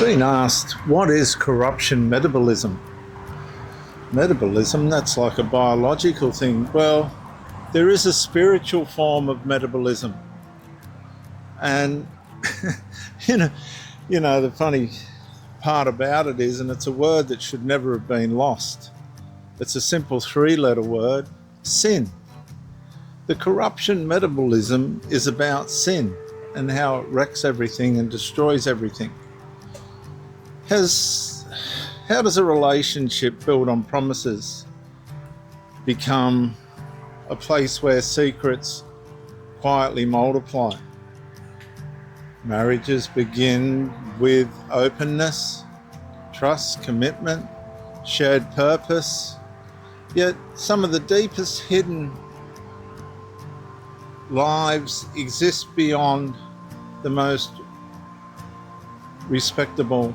Being asked, what is corruption metabolism? Metabolism, that's like a biological thing. Well, there is a spiritual form of metabolism. And, you know, the funny part about it is, and it's a word that should never have been lost, it's a simple 3-letter word, sin. The corruption metabolism is about sin and how it wrecks everything and destroys everything. How does a relationship built on promises become a place where secrets quietly multiply? Marriages begin with openness, trust, commitment, shared purpose, yet some of the deepest hidden lives exist beyond the most respectable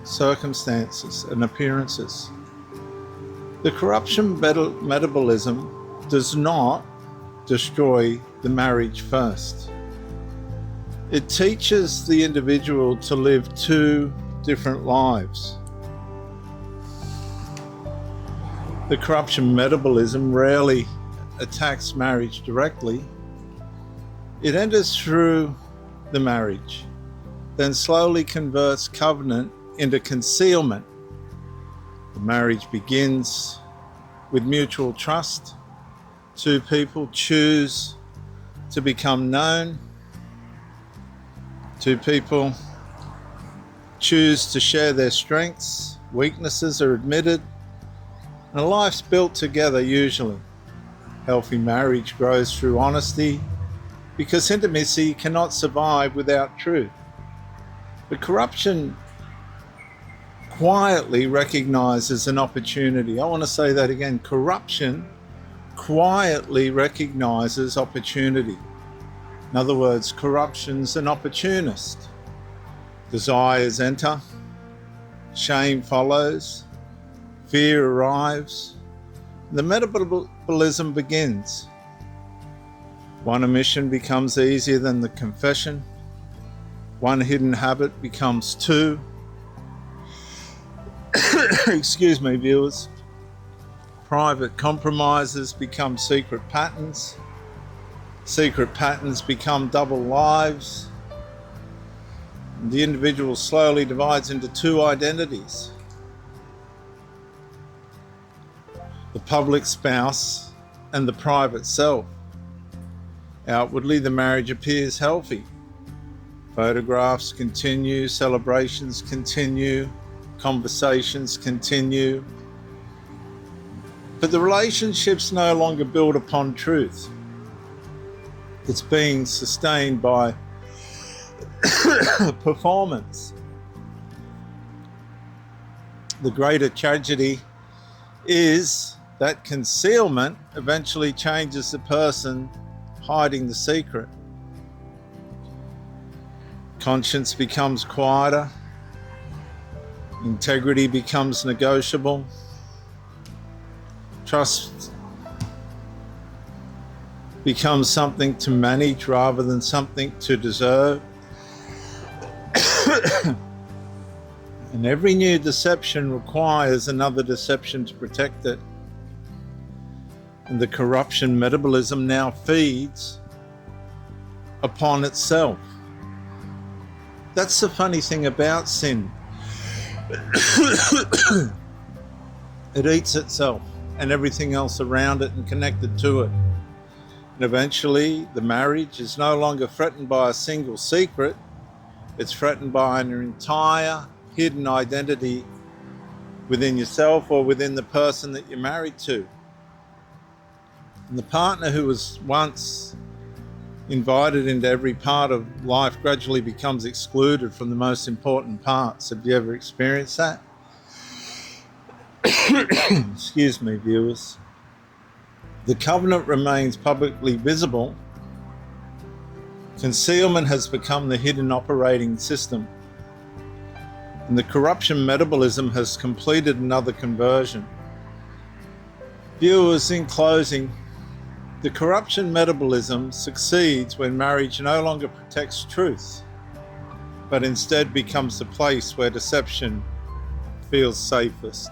circumstances and appearances. The corruption metabolism does not destroy the marriage first. It teaches the individual to live 2 different lives. The corruption metabolism rarely attacks marriage directly. It enters through the marriage, then slowly converts covenant into concealment. The marriage begins with mutual trust. 2 people choose to become known. 2 people choose to share their strengths, weaknesses are admitted, and a life's built together usually. Healthy marriage grows through honesty, because intimacy cannot survive without truth. But corruption quietly recognizes an opportunity. I want to say that again. Corruption quietly recognizes opportunity. In other words, corruption's an opportunist. Desires enter, shame follows, fear arrives. The metabolism begins. One omission becomes easier than the confession. One hidden habit becomes 2. Excuse me, viewers. Private compromises become secret patterns. Secret patterns become double lives. The individual slowly divides into 2 identities. The public spouse and the private self. Outwardly, the marriage appears healthy. Photographs continue, celebrations continue, conversations continue. But the relationship's no longer built upon truth. It's being sustained by performance. The greater tragedy is that concealment eventually changes the person hiding the secret. Conscience becomes quieter. Integrity becomes negotiable. Trust becomes something to manage rather than something to deserve. And every new deception requires another deception to protect it. And the corruption metabolism now feeds upon itself. That's the funny thing about sin. It eats itself and everything else around it and connected to it. And eventually the marriage is no longer threatened by a single secret. It's threatened by an entire hidden identity within yourself or within the person that you're married to. And the partner who was once invited into every part of life gradually becomes excluded from the most important parts. Have you ever experienced that? Excuse me, viewers. The covenant remains publicly visible. Concealment has become the hidden operating system. And the corruption metabolism has completed another conversion. Viewers, in closing, the corruption metabolism succeeds when marriage no longer protects truth. but instead becomes the place where deception feels safest.